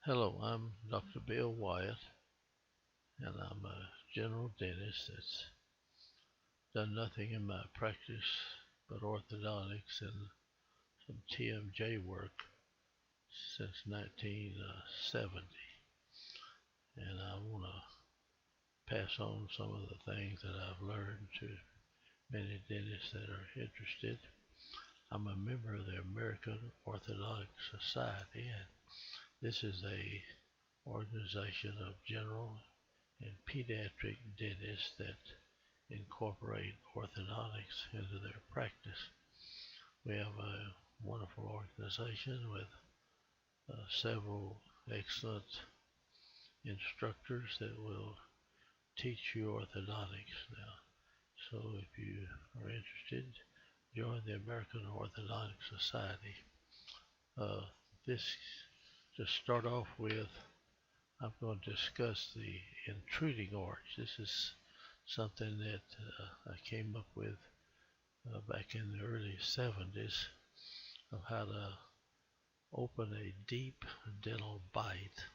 Hello, I'm Dr. Bill Waytt, and I'm a general dentist that's done nothing in my practice but orthodontics and some TMJ work since 1970. And I want to pass on some of the things that I've learned to many dentists that are interested. I'm a member of the American Orthodontics Society, and this is a organization of general and pediatric dentists that incorporate orthodontics into their practice. We have a wonderful organization with several excellent instructors that will teach you orthodontics now. So if you are interested, join the American Orthodontics Society. This, to start off with, I'm going to discuss the intruding arch. This is something that I came up with back in the early 70s of how to open a deep dental bite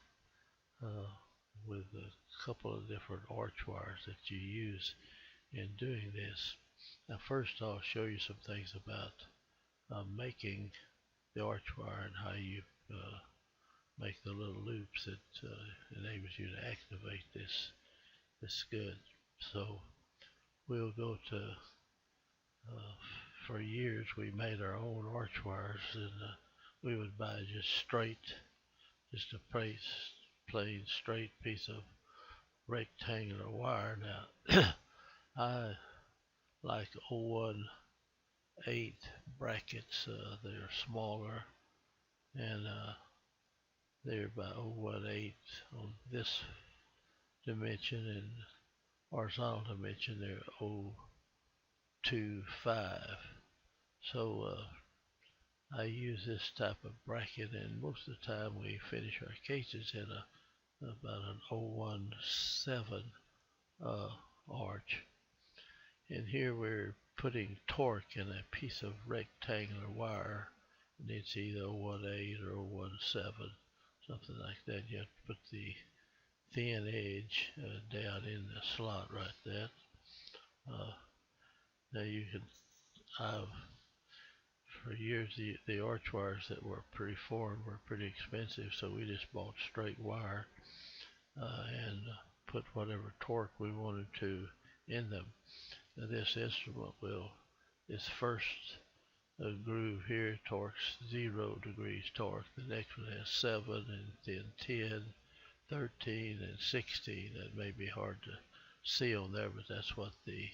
with a couple of different arch wires that you use in doing this. Now first I'll show you some things about making the arch wire and how you make the little loops that enables you to activate this good. So we'll go to for years we made our own arch wires, and we would buy just a plain straight piece of rectangular wire. Now I like 018 brackets. They're smaller, and they're about 018 on this dimension, and horizontal dimension they're 025. So I use this type of bracket, and most of the time we finish our cases in about an 017 arch. And here we're putting torque in a piece of rectangular wire, and it's either 018 or 017, something like that. You have to put the thin edge down in the slot right there. Now you can, for years the arch wires that were preformed were pretty expensive, so we just bought straight wire and put whatever torque we wanted to in them. Now this instrument this first groove here torques 0 degrees torque. The next one has 7, and then 10, 13, and 16. That may be hard to see on there, but that's what the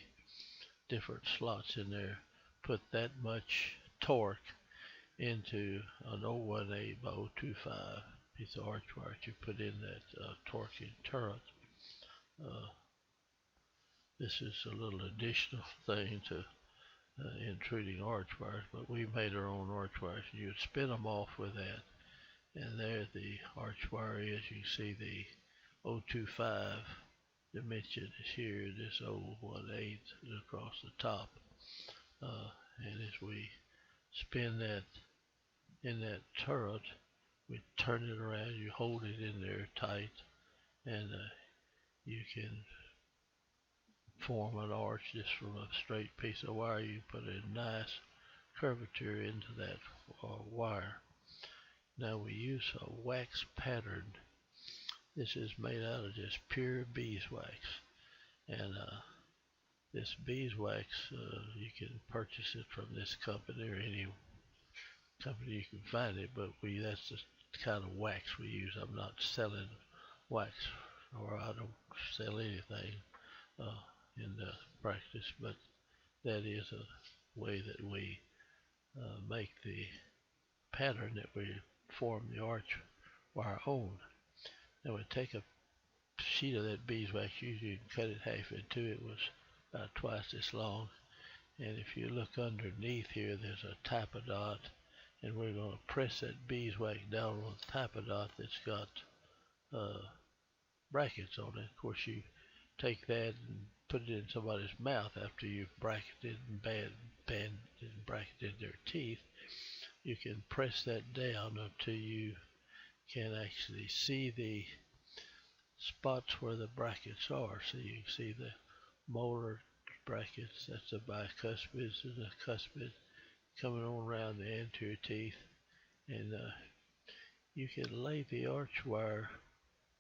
different slots in there put that much torque into an 018 by 025 piece of arch wire to put in that torquing turret. This is a little additional thing to intruding arch wires, but we made our own arch wires. You would spin them off with that, and there the arch wire is. You see the 025 dimension is here, this 018 is across the top, and as we spin that in that turret, we turn it around, you hold it in there tight, and you can form an arch just from a straight piece of wire. You put a nice curvature into that wire. Now we use a wax pattern. This is made out of just pure beeswax, and this beeswax you can purchase it from this company or any company you can find it, but that's the kind of wax we use. I'm not selling wax, or I don't sell anything in the practice, but that is a way that we make the pattern that we form the arch wire on. Now we take a sheet of that beeswax, usually you can cut it half in two. It was about twice this long, and if you look underneath here, there's a tapadot, and we're going to press that beeswax down on the tapadot that's got brackets on it. Of course, you take that and put it in somebody's mouth after you've bracketed and banded and bracketed their teeth. You can press that down until you can actually see the spots where the brackets are. So you can see the molar brackets, that's the bicuspids and the cuspid coming on around the anterior teeth. And you can lay the arch wire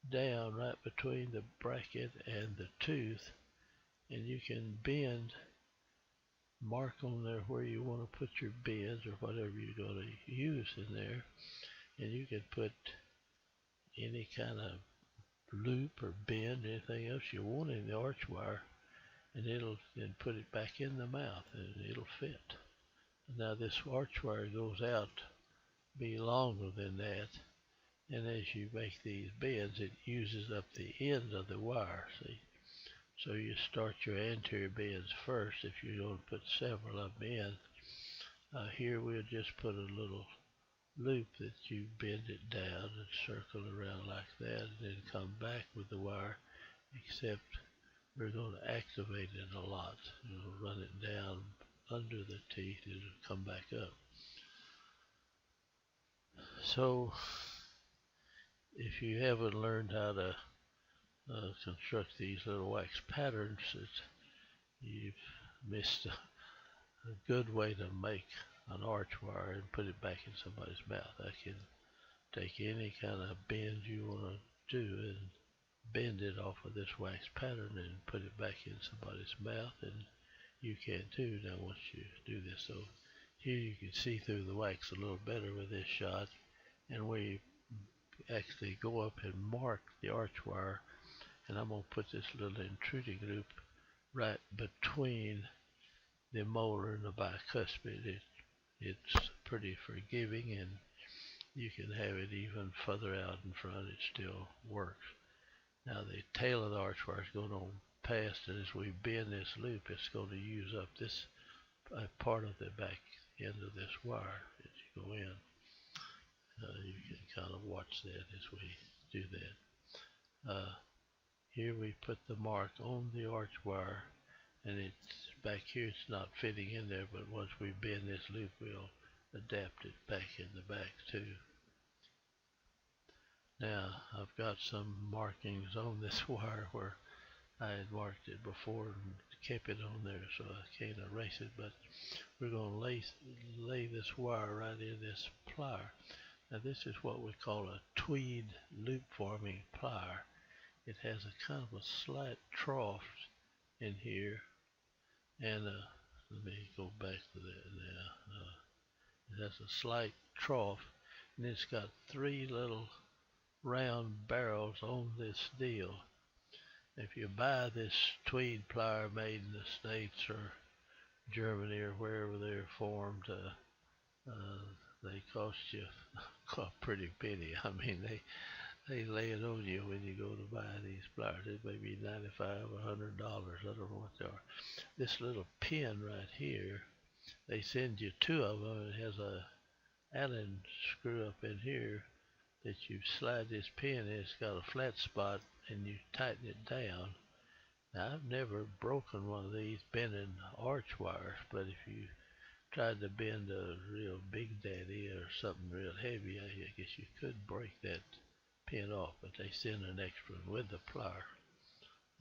down right between the bracket and the tooth, and you can bend, mark on there where you want to put your bends or whatever you're going to use in there, and you can put any kind of loop or bend, anything else you want in the arch wire, and it'll then put it back in the mouth and it'll fit. Now this arch wire goes out be longer than that, and as you make these bends it uses up the end of the wire, see. So you start your anterior bends first if you're going to put several of them in. Here we'll just put a little loop that you bend it down and circle around like that, and then come back with the wire, except we're going to activate it a lot. You'll run it down under the teeth and it'll come back up. So if you haven't learned how to construct these little wax patterns, you've missed a good way to make an arch wire and put it back in somebody's mouth. I can take any kind of bend you want to do and bend it off of this wax pattern and put it back in somebody's mouth, and you can too now once you do this. So here you can see through the wax a little better with this shot, and we actually go up and mark the arch wire, and I'm going to put this little intruding loop right between the molar and the bicuspid. It's pretty forgiving, and you can have it even further out in front, it still works. Now the tail of the arch wire is going on past, and as we bend this loop, it's going to use up this part of the back end of this wire as you go in. You can kind of watch that as we do that. Here we put the mark on the arch wire, and it's back here, it's not fitting in there, but once we bend this loop, we'll adapt it back in the back too. Now I've got some markings on this wire where I had marked it before and kept it on there, so I can't erase it, but we're going to lay this wire right in this plier. Now this is what we call a tweed loop forming plier. It has a kind of a slight trough in here, and let me go back to that now. It has a slight trough, and it's got three little round barrels on this deal. If you buy this tweed plier made in the States or Germany or wherever they're formed, they cost you a pretty penny. I mean, they lay it on you when you go to buy these pliers. It may be $95 or $100. I don't know what they are. This little pin right here, they send you two of them. It has a Allen screw up in here that you slide this pin in. It's got a flat spot, and you tighten it down. Now, I've never broken one of these bending arch wires, but if you tried to bend a real big daddy or something real heavy, I guess you could break that pin off, but they send an extra one with the plier.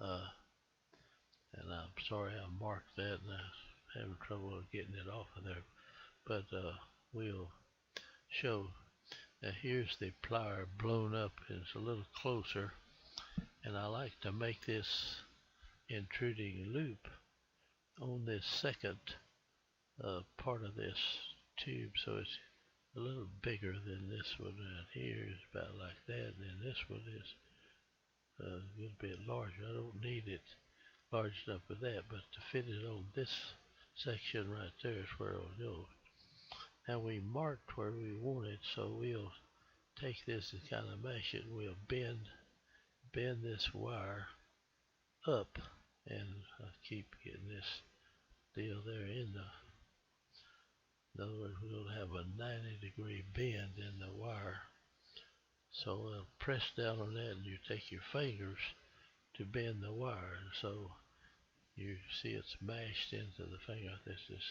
And I'm sorry I marked that, and I'm having trouble getting it off of there, but we'll show. Now here's the plier blown up, and it's a little closer, and I like to make this intruding loop on this second part of this tube, so it's a little bigger than this one right here. It's about like that, and then this one is a little bit larger. I don't need it large enough for that, but to fit it on this section right there is where it'll go. Now we marked where we want it, so we'll take this and kind of mesh it. We'll bend this wire up, and I keep getting this deal there in other words, we're going to have a 90-degree bend in the wire. So I'll press down on that, and you take your fingers to bend the wire, and so you see it's mashed into the finger. This is,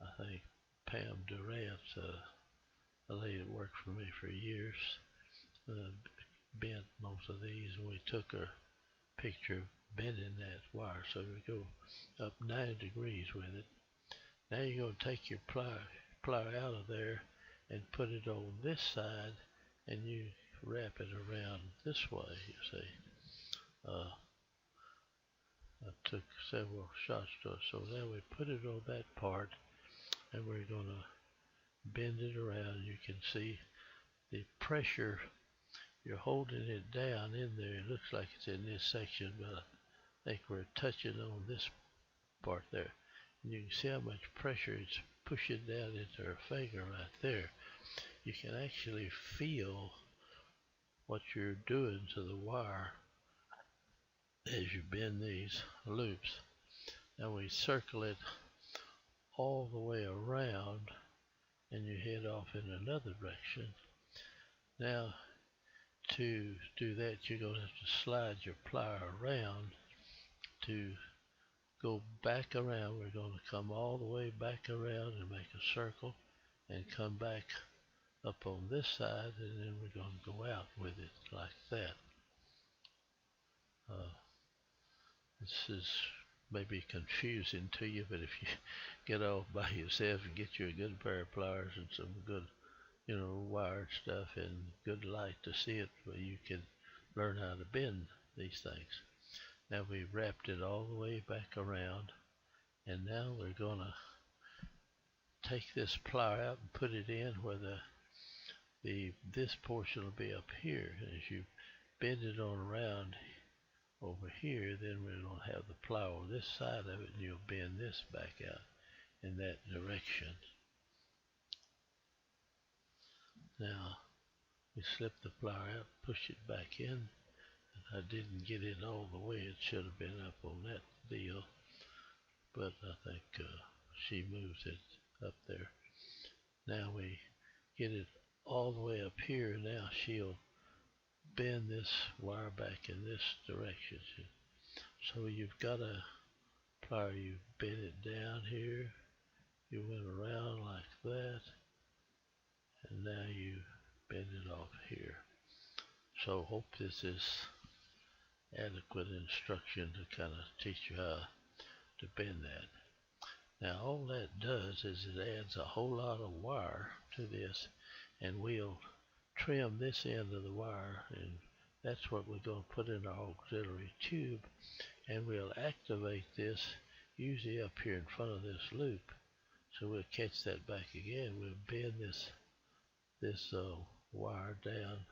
I think, Pam Durant's a lady that worked for me for years, bent most of these, and we took a picture bending that wire, so we go up 90 degrees with it. Now you're going to take your plier out of there and put it on this side, and you wrap it around this way, you see. I took several shots to it, so now we put it on that part, and we're going to bend it around. You can see the pressure. You're holding it down in there. It looks like it's in this section, but I think we're touching on this part there. And you can see how much pressure it's pushing down into her finger right there. You can actually feel what you're doing to the wire as you bend these loops. Now we circle it all the way around, and you head off in another direction. Now to do that, you're going to have to slide your plier around to go back around. We're going to come all the way back around and make a circle and come back up on this side, and then we're going to go out with it like that. This is maybe confusing to you, but if you get off by yourself and get you a good pair of pliers and some good, wired stuff and good light to see it, where you can learn how to bend these things. Now we've wrapped it all the way back around, and now we're going to take this plier out and put it in where this portion will be up here. As you bend it on around over here, then we're going to have the plier on this side of it, and you'll bend this back out in that direction. Now we slip the plier out, push it back in, and I didn't get it all the way. It should have been up on that deal, but I think she moves it up there. Now we get it all the way up here. Now she'll bend this wire back in this direction. So you've got a plier, you bend it down here, you went around like that, and now you bend it off here. So hope this is adequate instruction to kind of teach you how to bend that. Now all that does is it adds a whole lot of wire to this, and we'll trim this end of the wire, and that's what we're going to put in our auxiliary tube, and we'll activate this usually up here in front of this loop. So we'll catch that back again. We'll bend this wire down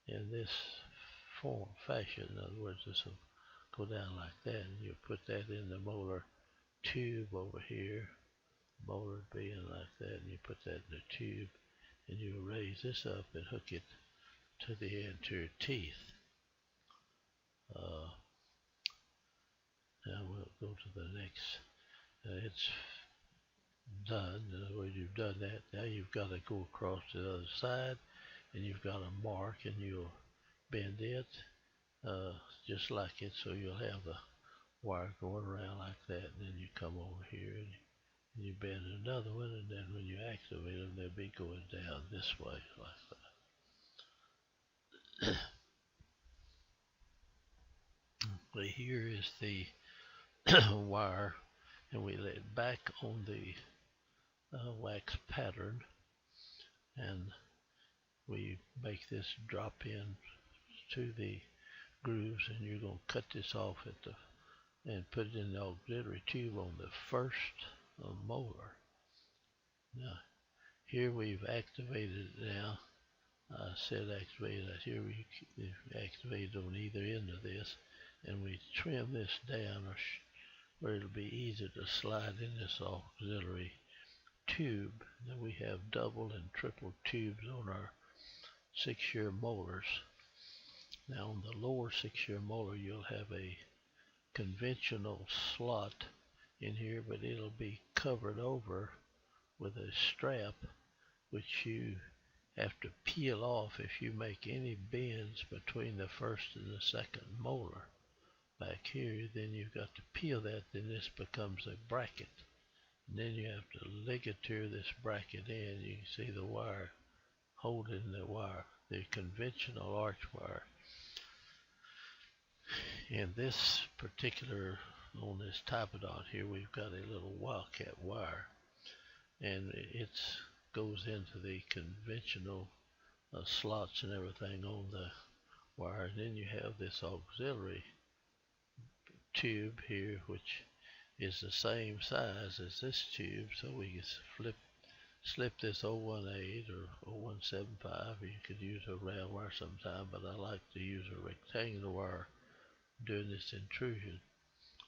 in this fashion. In other words, this will go down like that, and you put that in the molar tube over here, molar being like that, and you put that in the tube, and you raise this up and hook it to the anterior teeth. Now we'll go to the next. It's done. In other words, you've done that. Now you've got to go across to the other side, and you've got a mark, and you'll bend it just like it, so you'll have the wire going around like that, and then you come over here and you bend another one, and then when you activate them, they'll be going down this way like that. Here is the wire, and we lay it back on the wax pattern, and we make this drop in to the grooves, and you're going to cut this off and put it in the auxiliary tube on the first molar. Now here we've activated it now. I said activated. Here we activate on either end of this, and we trim this down where it'll be easy to slide in this auxiliary tube. Then we have double and triple tubes on our 6-year molars. Now on the lower 6-year molar, you'll have a conventional slot in here, but it'll be covered over with a strap, which you have to peel off if you make any bends between the first and the second molar. Back here, then you've got to peel that, then this becomes a bracket. And then you have to ligature this bracket in. You can see the wire holding the wire, the conventional arch wire. In this particular, on this Typodont here, we've got a little wildcat wire, and it goes into the conventional slots and everything on the wire, and then you have this auxiliary tube here, which is the same size as this tube, so we can slip this 018 or 0175, or you could use a round wire sometime, but I like to use a rectangular wire during this intrusion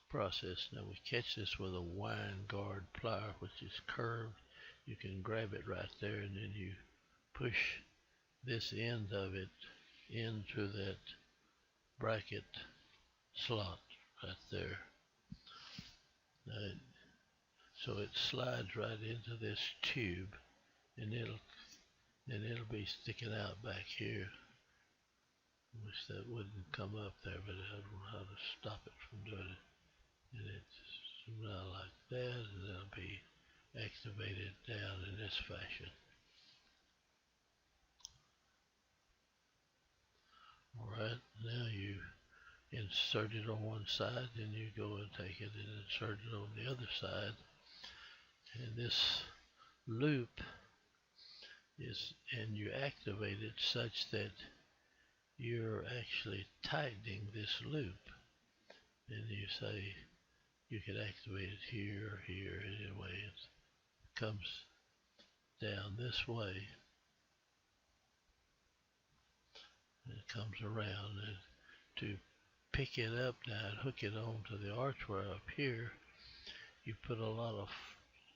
process. Now we catch this with a wind guard plier, which is curved. You can grab it right there, and then you push this end of it into that bracket slot right there. So it slides right into this tube, and it'll be sticking out back here. Wish that wouldn't come up there, but I don't know how to stop it from doing it. And it's around like that, and it'll be activated down in this fashion. Alright, now you insert it on one side, then you go and take it and insert it on the other side. And this loop and you activate it such that you're actually tightening this loop. And you say you can activate it here or here. Anyway, it comes down this way. And it comes around, and to pick it up now and hook it onto the arch wire up here, you put a lot of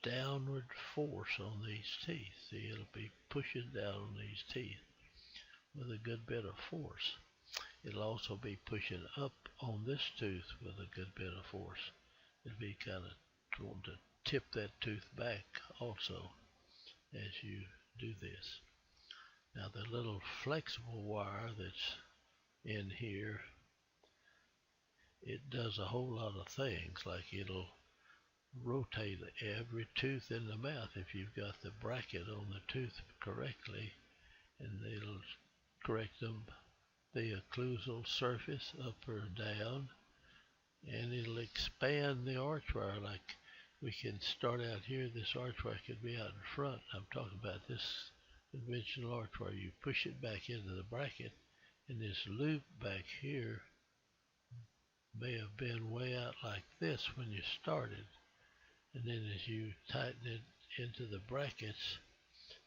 downward force on these teeth. See, it'll be pushing down on these teeth with a good bit of force. It'll also be pushing up on this tooth with a good bit of force. It'll be kind of wanting to tip that tooth back also as you do this. Now the little flexible wire that's in here, it does a whole lot of things, like it'll rotate every tooth in the mouth if you've got the bracket on the tooth correctly, and it'll correct the occlusal surface up or down, and it'll expand the arch wire. Like we can start out here, this arch wire could be out in front. I'm talking about this conventional arch wire. You push it back into the bracket, and this loop back here may have been way out like this when you started, and then as you tighten it into the brackets,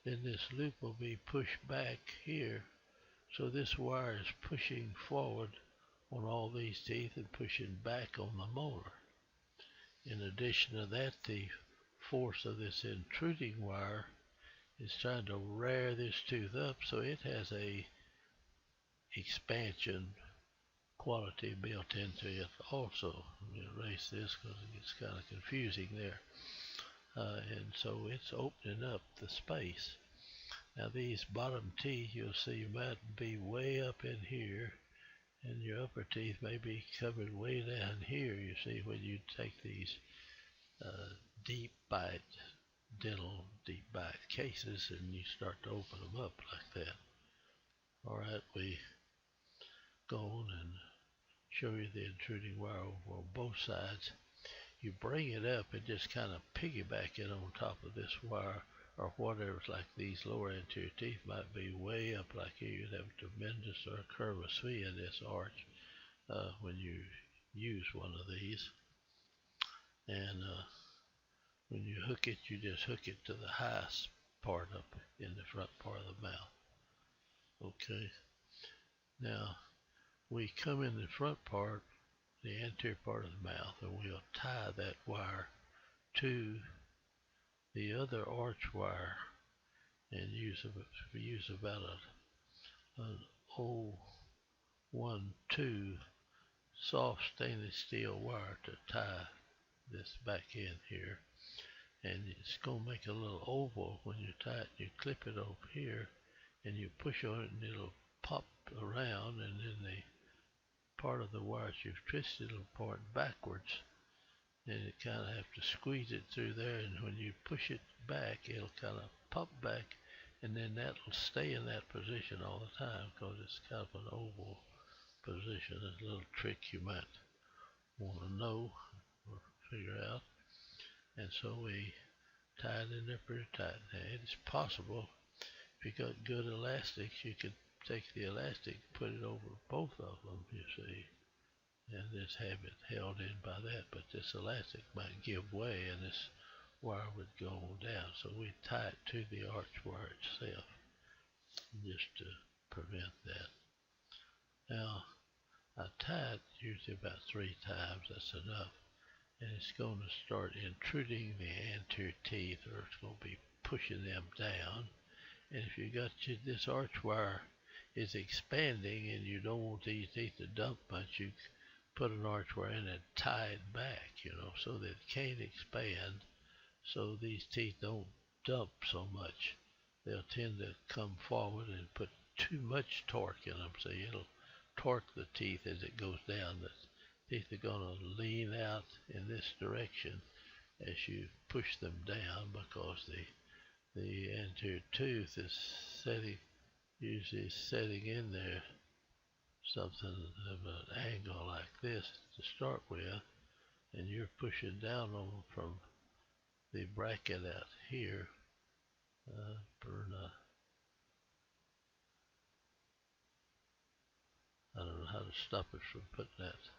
then this loop will be pushed back here. So this wire is pushing forward on all these teeth and pushing back on the molar. In addition to that, the force of this intruding wire is trying to rear this tooth up, so it has a expansion quality built into it also. Let me erase this because it gets kind of confusing there. And so it's opening up the space. Now these bottom teeth, you'll see, might be way up in here, and your upper teeth may be covered way down here. You see, when you take these deep bite, dental deep bite cases, and you start to open them up like that. Alright, we go on and show you the intruding wire over on both sides. You bring it up and just kind of piggyback it on top of this wire or whatever. Like these lower anterior teeth might be way up like here. You'd have a tremendous curvature in this arch when you use one of these. And when you hook it, you just hook it to the highest part up in the front part of the mouth. Okay. Now we come in the front part, the anterior part of the mouth, and we'll tie that wire to the other arch wire and use about an 012 soft stainless steel wire to tie this back in here. And it's going to make a little oval when you tie it. You clip it over here and you push on it, and it'll pop around, and then the part of the wire you've twisted will point backwards, and you kind of have to squeeze it through there, and when you push it back, it'll kind of pop back, and then that'll stay in that position all the time because it's kind of an oval position. There's a little trick you might want to know or figure out. And so we tie it in there pretty tight. Now, it's possible if you got good elastics, you could take the elastic, put it over both of them, you see, and just have it held in by that. But this elastic might give way and this wire would go on down. So we tie it to the arch wire itself just to prevent that. Now, I tie it usually about 3 times, that's enough. And it's going to start intruding the anterior teeth, or it's going to be pushing them down. And if you got this arch wire is expanding and you don't want these teeth to dump much, you put an arch wire in and tie it back, so that it can't expand, so these teeth don't dump so much. They'll tend to come forward and put too much torque in them, so it'll torque the teeth as it goes down. The teeth are going to lean out in this direction as you push them down, because the anterior tooth is usually setting in there something of an angle like this to start with, and you're pushing down on them from the bracket out here. I don't know how to stop it from putting that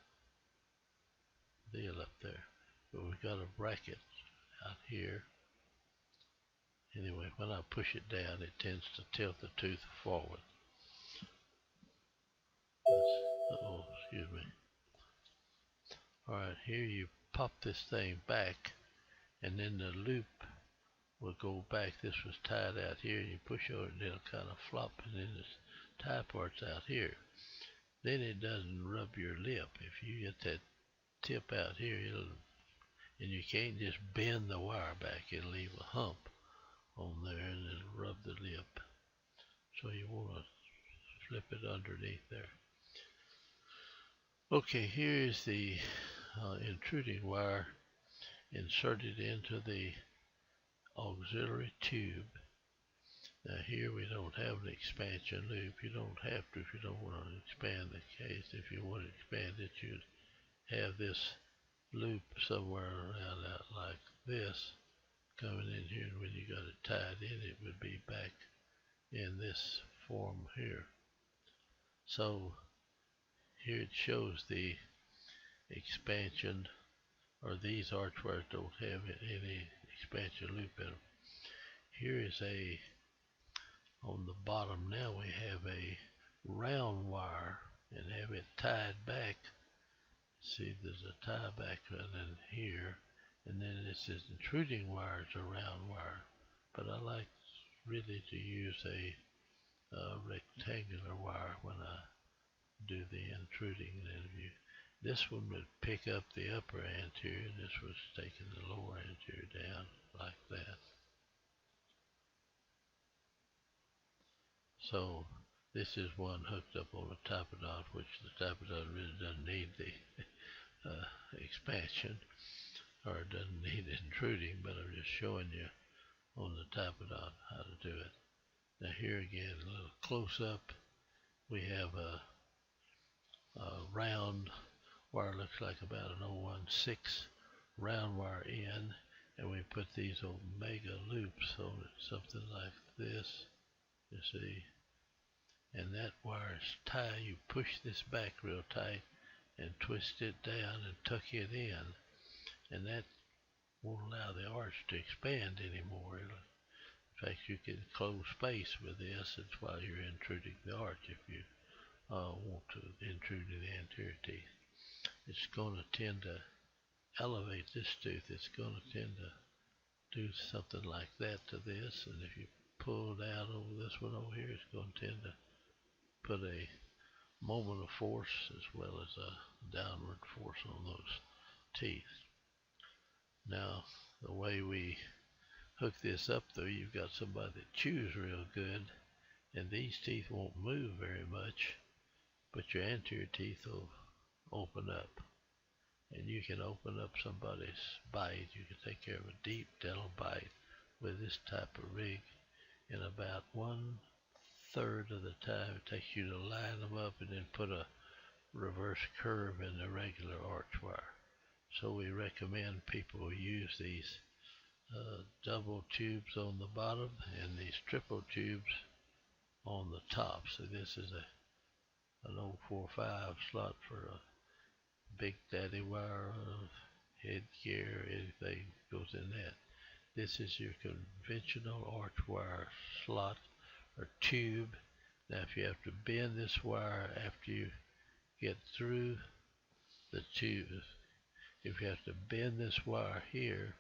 deal up there, but we've got a bracket out here. Anyway, when I push it down, it tends to tilt the tooth forward. Oh, excuse me. Alright, here you pop this thing back, and then the loop will go back. This was tied out here, and you push over it, and it'll kind of flop, and then this tie part's out here. Then it doesn't rub your lip. If you get that tip out here, and you can't just bend the wire back, it'll leave a hump on there and it'll rub the lip. So you want to flip it underneath there. Okay, here is the intruding wire inserted into the auxiliary tube. Now here we don't have an expansion loop. You don't have to if you don't want to expand the case. If you want to expand it, you'd have this loop somewhere around out like this coming in here, and when you got it tied in, it would be back in this form here. So here it shows the expansion, or these arch wires don't have any expansion loop in them. Here is on the bottom now we have a round wire and have it tied back. See, there's a tie back in here, and then this is intruding wire, it's a round wire. But I like really to use a rectangular wire when I do the intruding interview. This one would pick up the upper anterior, and this was taking the lower anterior down like that. So this is one hooked up on a typodont, which the typodont really doesn't need the expansion, or it doesn't need intruding, but I'm just showing you on the typodont how to do it. Now here again, a little close up, we have a round wire, looks like about an 016 round wire in, and we put these omega loops on it, something like this, you see. And that wire is tied. You push this back real tight and twist it down and tuck it in, and that won't allow the arch to expand anymore. In fact, you can close space with this. It's while you're intruding the arch if you want to intrude in the anterior teeth. It's going to tend to elevate this tooth. It's going to tend to do something like that to this, and if you pull down over this one over here, it's going to tend to put a moment of force as well as a downward force on those teeth. Now, the way we hook this up, though, you've got somebody that chews real good, and these teeth won't move very much, but your anterior teeth will open up. And you can open up somebody's bite. You can take care of a deep dental bite with this type of rig. in about 1/3 of the time it takes you to line them up and then put a reverse curve in the regular arch wire. So we recommend people use these double tubes on the bottom and these triple tubes on the top. So this is an 045 slot for a big daddy wire, headgear, anything goes in that. This is your conventional arch wire slot or tube. Now if you have to bend this wire after you get through the tube, if you have to bend this wire here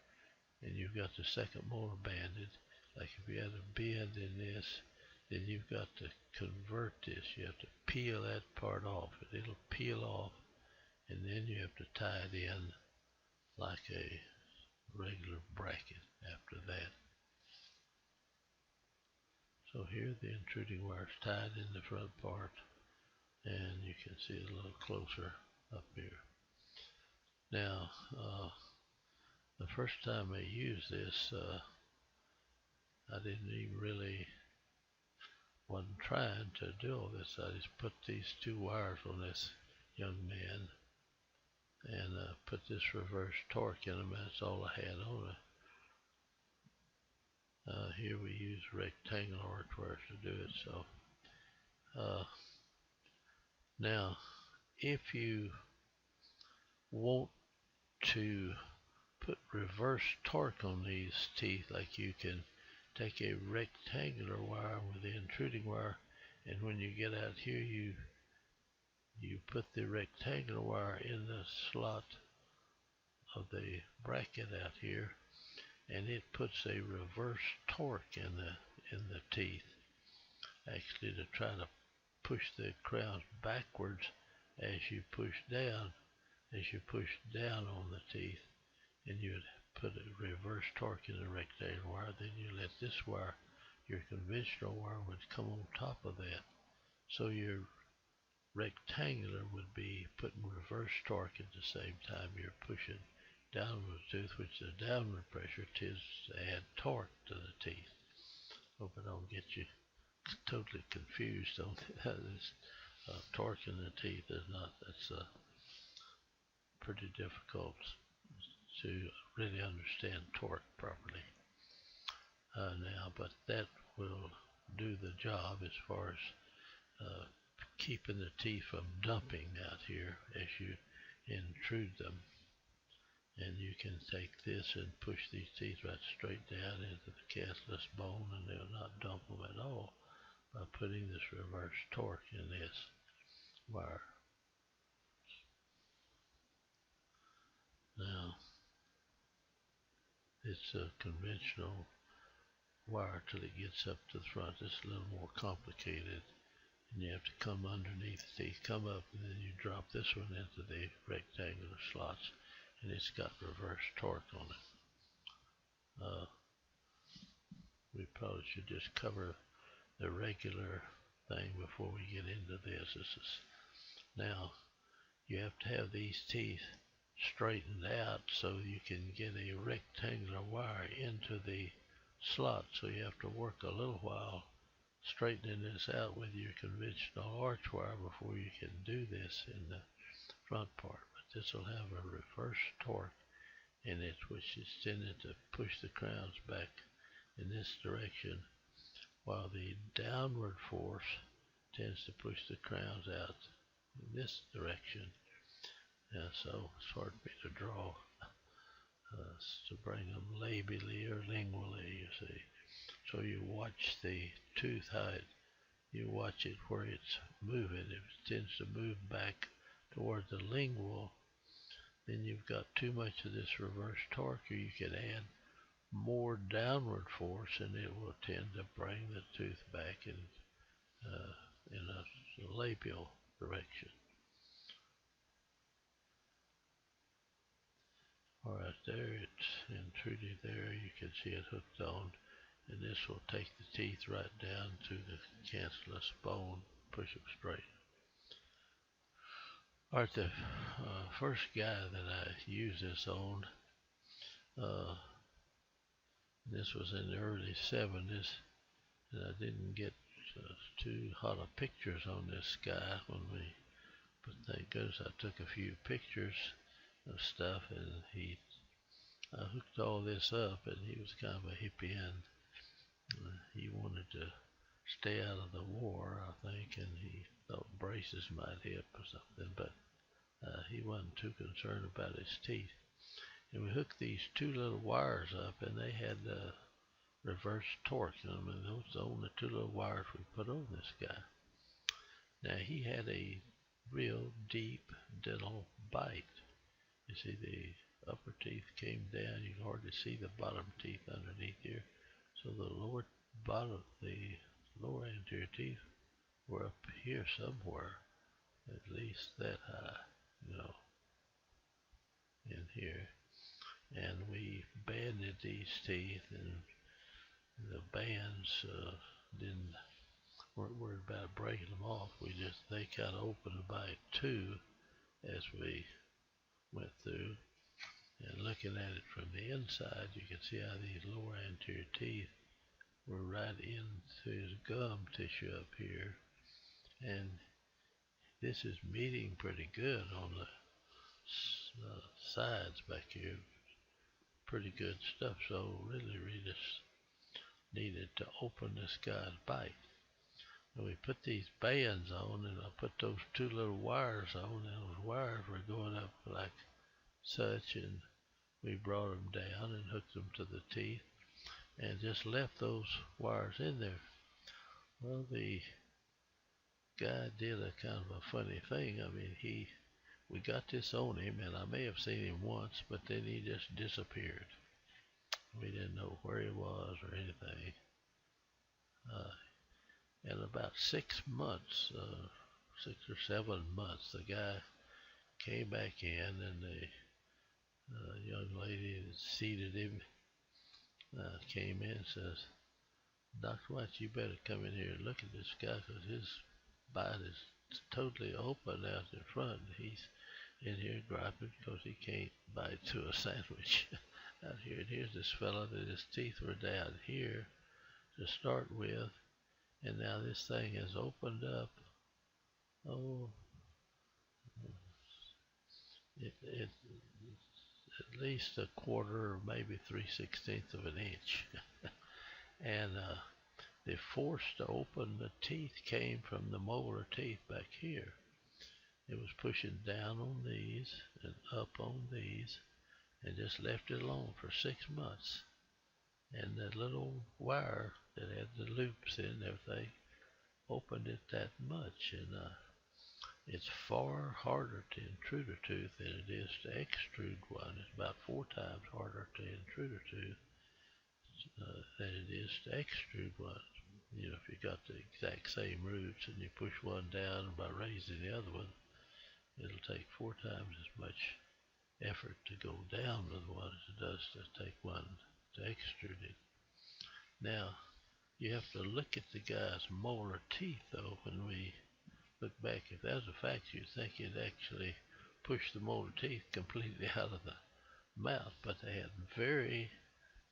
and you've got the second molar banded, like if you had a bend in this, then you've got to convert this. You have to peel that part off, and it'll peel off, and then you have to tie it in like a regular bracket after that. So here the intruding wire is tied in the front part, and you can see it a little closer up here. Now, the first time I used this, I didn't even really, wasn't trying to do all this. I just put these two wires on this young man and put this reverse torque in them, and that's all I had on it. Here we use rectangular arch wires to do it. So now if you want to put reverse torque on these teeth, like you can take a rectangular wire with the intruding wire, and when you get out here you put the rectangular wire in the slot of the bracket out here, and it puts a reverse torque in the teeth, actually, to try to push the crowns backwards as you push down on the teeth, and you would put a reverse torque in the rectangular wire. Then you let this wire, your conventional wire, would come on top of that. So your rectangular would be putting reverse torque at the same time you're pushing downward tooth, which the downward pressure tends to add torque to the teeth. Hope I don't get you totally confused on this. Torque in the teeth is not, that's pretty difficult to really understand torque properly now, but that will do the job as far as keeping the teeth from dumping out here as you intrude them. And you can take this and push these teeth right straight down into the cancellous bone, and they'll not dump them at all by putting this reverse torque in this wire. Now, it's a conventional wire till it gets up to the front. It's a little more complicated, and you have to come underneath the teeth, come up, and then you drop this one into the rectangular slots, and it's got reverse torque on it. We probably should just cover the regular thing before we get into this. Now you have to have these teeth straightened out so you can get a rectangular wire into the slot. So you have to work a little while straightening this out with your conventional arch wire before you can do this in the front part. But this will have a reverse torque in it, which is tended to push the crowns back in this direction, while the downward force tends to push the crowns out in this direction. So it's hard for me to draw to bring them labially or lingually, you see. So you watch the tooth height, you watch it where it's moving. If it tends to move back toward the lingual, then you've got too much of this reverse torque, or you can add more downward force and it will tend to bring the tooth back in a labial direction. Alright, there it's intruded there. You can see it hooked on, and this will take the teeth right down to the cancellous bone, push them straight. Alright, the first guy that I used this on, this was in the early 70s, And I didn't get too hot of pictures on this guy but thank goodness I took a few pictures of stuff, and I hooked all this up, and he was kind of a hippie, and he wanted to stay out of the war, I think, and he thought braces might help or something, but he wasn't too concerned about his teeth. And we hooked these two little wires up, and they had reverse torque in them, and those are the only two little wires we put on this guy. Now, he had a real deep dental bite. You see, the upper teeth came down. You can hardly see the bottom teeth underneath here. So the lower anterior teeth were up here somewhere, at least that high, in here. And we banded these teeth, and the bands weren't worried about breaking them off. They kind of opened by two as we went through. And looking at it from the inside, you can see how these lower anterior teeth were right into his gum tissue up here. And this is meeting pretty good on the sides back here. Pretty good stuff. So really, we just needed to open this guy's bite. And we put these bands on, and I put those two little wires on, and those wires were going up like such, and we brought them down and hooked them to the teeth and just left those wires in there. Well, the guy did a kind of a funny thing. I mean, we got this on him, and I may have seen him once, but then he just disappeared. We didn't know where he was or anything. In about 6 months, 6 or 7 months, the guy came back in, and the young lady that seated him came in and says, "Dr. White, you better come in here and look at this guy, because his bite is totally open out in front. He's in here griping because he can't bite to a sandwich out here. And here's this fella that his teeth were down here to start with, and now this thing has opened up. Oh, it's at least a quarter or maybe 3/16 of an inch." And the force to open the teeth came from the molar teeth back here. It was pushing down on these and up on these, and just left it alone for 6 months. And that little wire that had the loops in and everything opened it that much. And it's far harder to intrude a tooth than it is to extrude one. It's about 4 times harder to intrude a tooth than it is to extrude one. If you got the exact same roots and you push one down by raising the other one, it'll take 4 times as much effort to go down with one as it does to take one to extrude it. Now, you have to look at the guy's molar teeth, though. When we look back, if that was a fact, you'd think he'd actually push the molar teeth completely out of the mouth, but they had very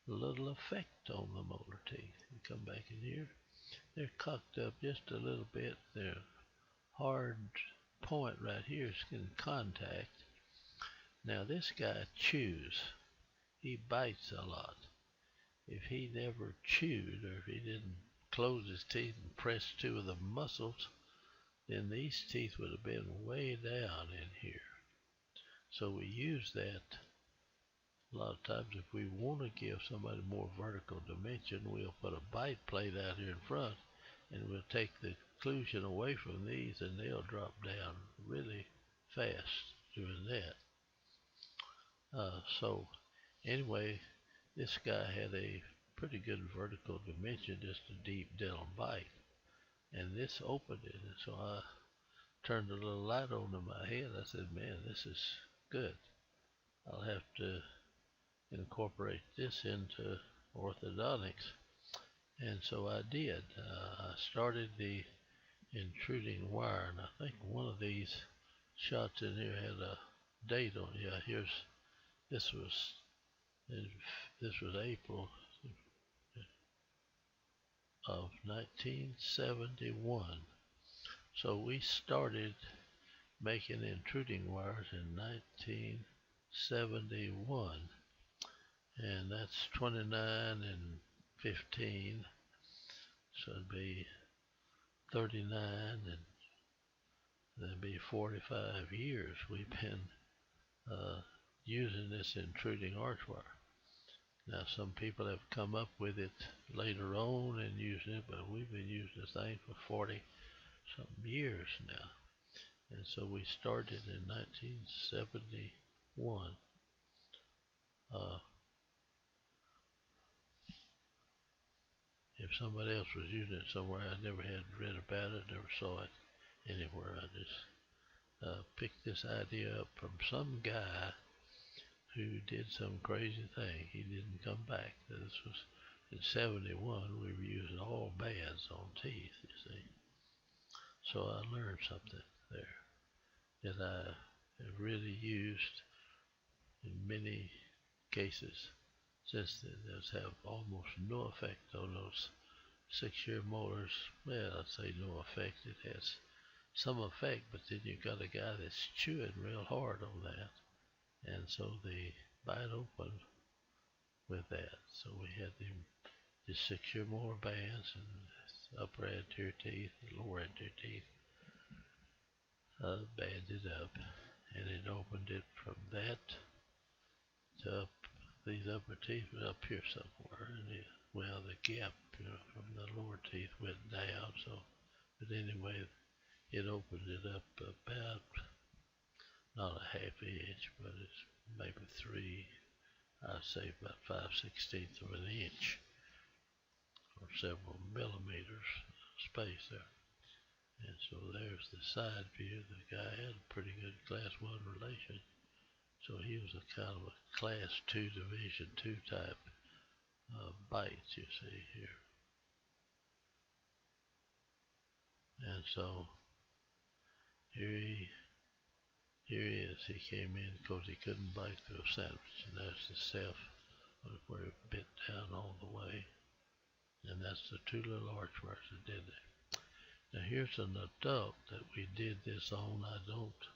little effect on the molar teeth. You come back in here, they're cocked up just a little bit. Their hard point right here is in contact. Now, this guy chews. He bites a lot. If he never chewed, or if he didn't close his teeth and press 2 of the muscles, then these teeth would have been way down in here. So we use that a lot of times. If we want to give somebody more vertical dimension, we'll put a bite plate out here in front, and we'll take the occlusion away from these, and they'll drop down really fast doing that. So anyway, this guy had a pretty good vertical dimension, just a deep dental bite, and this opened it. And so I turned a little light on in my head. I said, "Man, this is good. I'll have to incorporate this into orthodontics." And so I did. I started the intruding wire, and I think one of these shots in here had a date on it. Yeah, this was April of 1971. So we started making intruding wires in 1971, and that's 29 and 15, so it'd be 39, and that'd be 45 years we've been using this intruding arch wire. Now some people have come up with it later on and using it, but we've been using this thing for 40 some years now. And so we started in 1971. If somebody else was using it somewhere, I never had read about it, never saw it anywhere. I just picked this idea up from some guy who did some crazy thing. He didn't come back. This was in 71. We were using all bands on teeth, you see. So I learned something there that I have really used in many cases since then. Those have almost no effect on those 6-year molars. Well, I'd say no effect. It has some effect, but then you've got a guy that's chewing real hard on that, and so they bite open with that. So we had the 6-year molar bands and upper anterior teeth, lower anterior teeth banded up, and it opened it from that to up these upper teeth up here somewhere, and the gap, from the lower teeth went down. So, but anyway, it opened it up about not a half inch, but it's maybe I'd say about 5/16 of an inch, or several millimeters space there. And so there's the side view. The guy had a pretty good class 1 relation. So he was a kind of a class 2, division 2 type bites, you see here. And so here he is. He came in because he couldn't bite through a sandwich. And that's the self where it bit down all the way. And that's the 2 little arch wires that did that. Now here's an adult that we did this on. I don't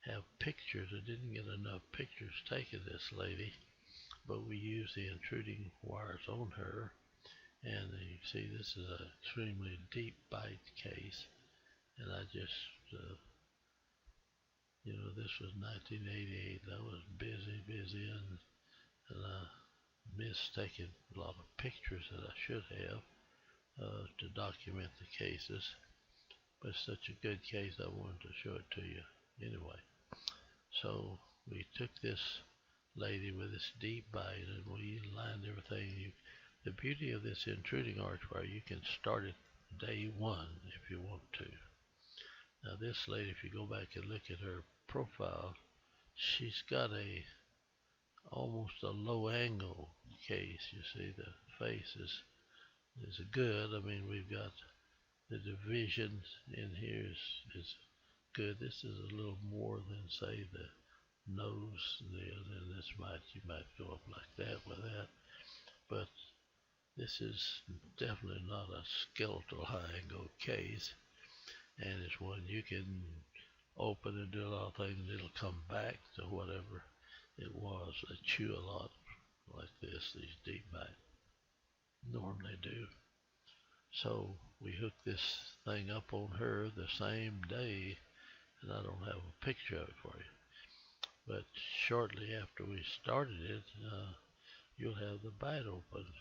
have pictures. I didn't get enough pictures taken of this lady, but we used the intruding wires on her. And you see this is an extremely deep bite case. And I just, this was 1988. I was busy, and I missed taking a lot of pictures that I should have to document the cases. But it's such a good case, I wanted to show it to you anyway. So we took this lady with this deep bite, and we lined everything. The beauty of this intruding arch wire, you can start it day 1 if you want to. Now this lady, if you go back and look at her profile, she's got almost a low angle case. You see the face is good. I mean, we've got the divisions in here is good. This is a little more than, say, the nose there. Then you might go up like that with that. But this is definitely not a skeletal high angle case, and it's one you can open and do a lot of things, and it'll come back to whatever it was. They chew a lot like this, these deep bites normally do. So we hooked this thing up on her the same day, and I don't have a picture of it for you. But shortly after we started it, you'll have the bite open.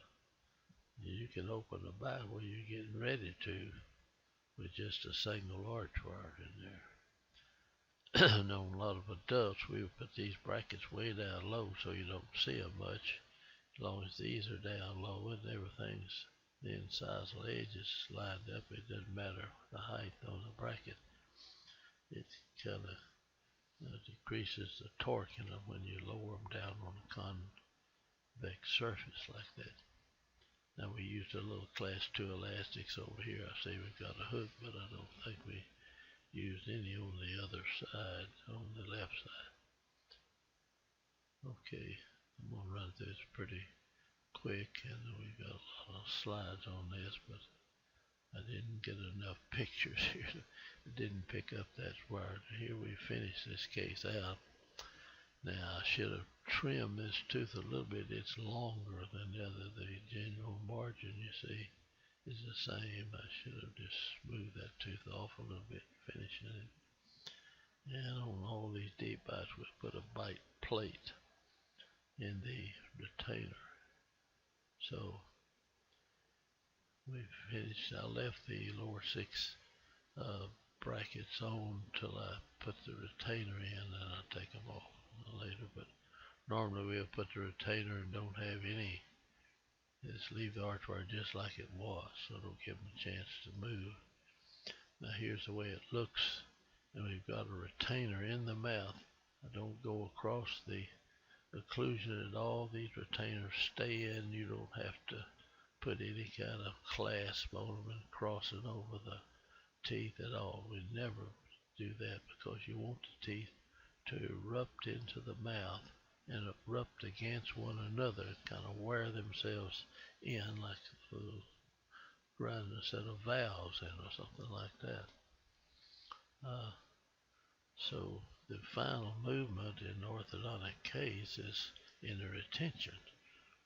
You can open the bite where you're getting ready to with just a single arch wire in there. Now, a lot of adults, we would put these brackets way down low so you don't see them much. As long as these are down low and everything's the incisal edges lined up, it doesn't matter the height on the bracket. It kind of decreases the torque in them when you lower them down on a convex surface like that. Now we used a little class 2 elastics over here. I see we've got a hook, but I don't think we used any on the other side, on the left side. Okay, I'm going to run through this pretty quick, and we've got a lot of slides on this, but I didn't get enough pictures here. It didn't pick up that wire. Here we finish this case out. Now I should have trimmed this tooth a little bit. It's longer than the other. The general margin, you see, is the same. I should have just smoothed that tooth off a little bit, finishing it. And on all these deep bites, we put a bite plate in the retainer. So we finished. I left the lower 6 brackets on till I put the retainer in, and I take them off later. But normally we'll put the retainer and don't have any. Just leave the arch wire just like it was, so it'll give them a chance to move. Now here's the way it looks, and we've got a retainer in the mouth. I don't go across the occlusion at all. These retainers stay in. You don't have to put any kind of clasp on them and crossing over the teeth at all. We never do that because you want the teeth to erupt into the mouth and erupt against one another, kind of wear themselves in like a little grinding a set of valves in or something like that. So the final movement in orthodontic case is in the retention,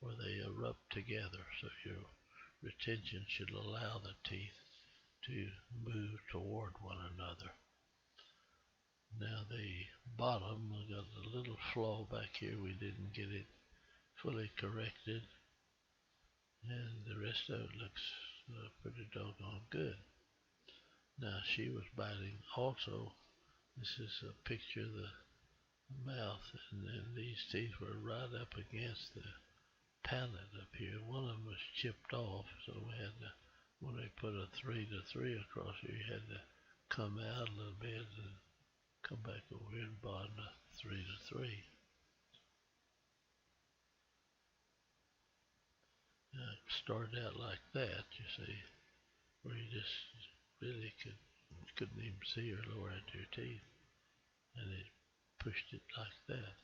where they erupt together. So your retention should allow the teeth to move toward one another. Now the bottom, we got a little flaw back here. We didn't get it fully corrected, and the rest of it looks pretty doggone good. Now she was biting also. This is a picture of the mouth, and then these teeth were right up against the palate up here. One of them was chipped off, so we had to, when they put a 3 to 3 across here, you had to come out a little bit and come back over here and bottom a 3 to 3. Now it started out like that, you see, where you just really couldn't even see or lower into your teeth, and it pushed it like that.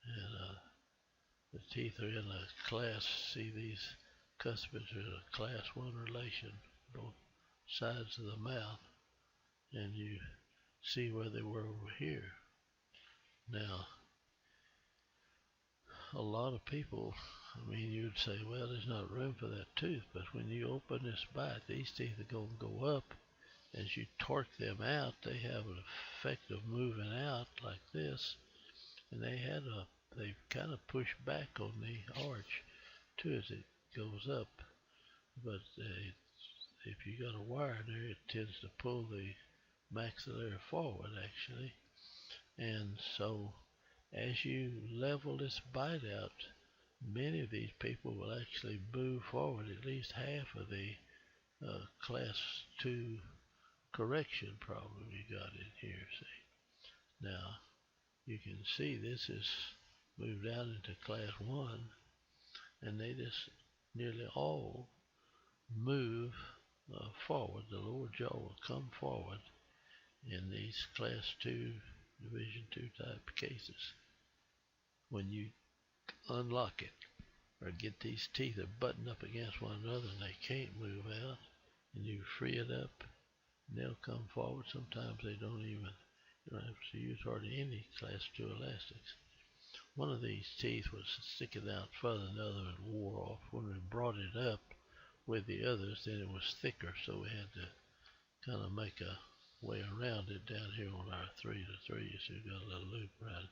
And the teeth are in a class. See these cuspids are in a class 1 relation, both sides of the mouth, and you see where they were over here. Now, a lot of people, I mean, you'd say, well, there's not room for that tooth, but when you open this bite, these teeth are going to go up. As you torque them out, they have an effect of moving out like this, and they kind of push back on the arch too as it goes up. But if you got a wire in there, it tends to pull the maxillary forward actually, and so as you level this bite out, many of these people will actually move forward at least half of the class 2 correction problem you got in here. See, now you can see this is moved out into class 1, and they just nearly all move forward. The lower jaw will come forward in these class 2 division 2 type cases. When you unlock it or get these teeth are buttoned up against one another and they can't move out, and you free it up, and they'll come forward. Sometimes they don't even, you don't have to use hardly any class 2 elastics. One of these teeth was sticking out further than the other and wore off. When we brought it up with the others, then it was thicker, so we had to kind of make a way around it down here on our 3 to 3. You see, we got a little loop around it.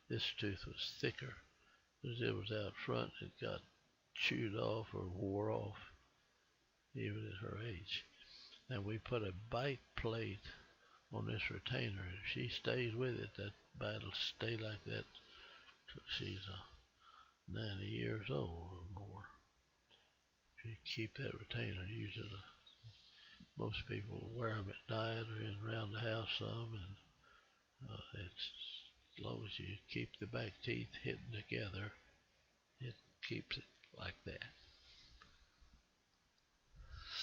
This tooth was thicker. As it was out front, it got chewed off or wore off, even at her age. Now we put a bite plate on this retainer. If she stays with it, that bite will stay like that till she's 90 years old or more. If you keep that retainer, usually most people wear them at night or in around the house some, and it's as long as you keep the back teeth hitting together, it keeps it like that.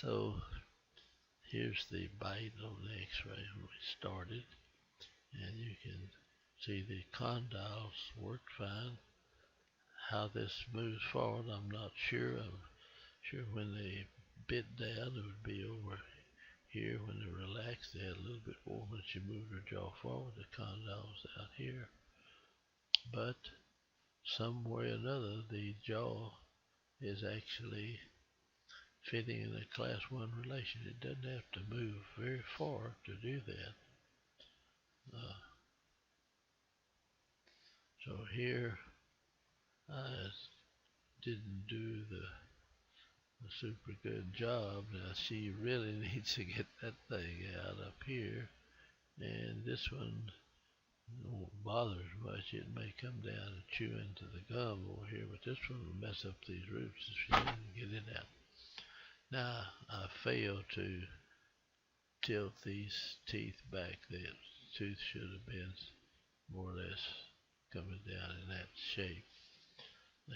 So here's the bite on the x-ray when we started, and you can see the condyles work fine. How this moves forward, I'm not sure. I'm sure when the bit down, it would be over here. When they relaxed, they had a little bit more. When she moved her jaw forward, the condyle was out here. But some way or another, the jaw is actually fitting in a class 1 relation. It doesn't have to move very far to do that. So here I didn't do a super good job. Now she really needs to get that thing out up here, and this one won't bother as much. It may come down and chew into the gum over here, but this one will mess up these roots if she doesn't get it out. Now I failed to tilt these teeth back. The tooth should have been more or less coming down in that shape.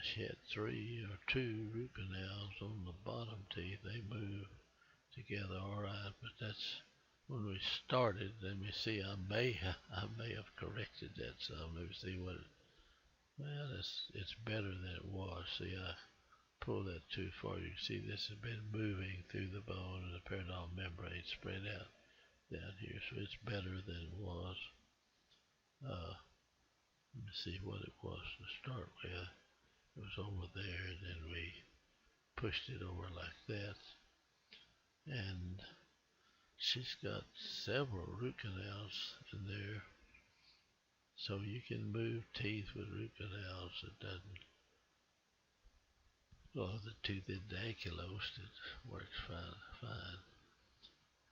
She had 3 or 2 root canals on the bottom teeth. They move together all right, but that's when we started. Let me see, I may have corrected that some. Let me see what well, it's better than it was. See, I pulled that too far. You can see this has been moving through the bone and the periodontal membrane spread out down here, so it's better than it was. Let me see what it was to start with. It was over there, and then we pushed it over like that. And she's got several root canals in there, so you can move teeth with root canals. It doesn't, well, the tooth is ankylosed, it works fine.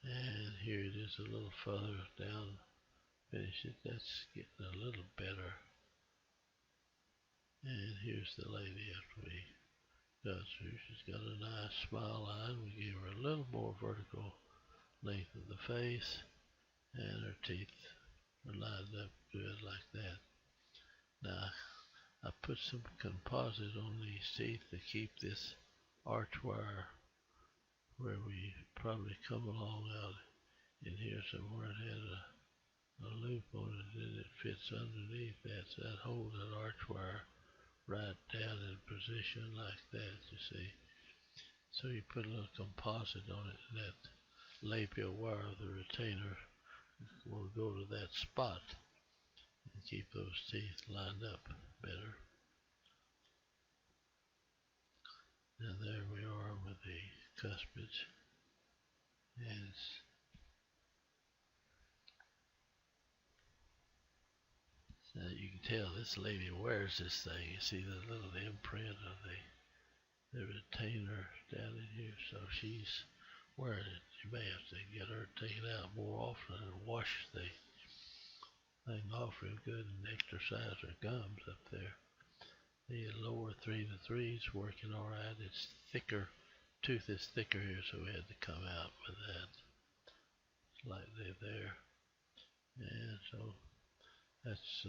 And here it is a little further down. Finish it. That's getting a little better. And here's the lady after we got through. She's got a nice smile line. We gave her a little more vertical length of the face, and her teeth are lined up good like that. Now I put some composite on these teeth to keep this arch wire where we probably come along out in here somewhere. It had a loop on it, and it fits underneath that, so that holds that arch wire right down in position like that, you see. So you put a little composite on it, and that labial wire of the retainer will go to that spot and keep those teeth lined up better. And there we are with the cuspids. And so you can tell this lady wears this thing. You see the little imprint of the retainer down in here, so she's wearing it. You may have to get her taken out more often and wash the thing off real good and exercise her gums up there. The lower 3 to 3 is working all right. It's thicker, tooth is thicker here, so we had to come out with that slightly there. And so that's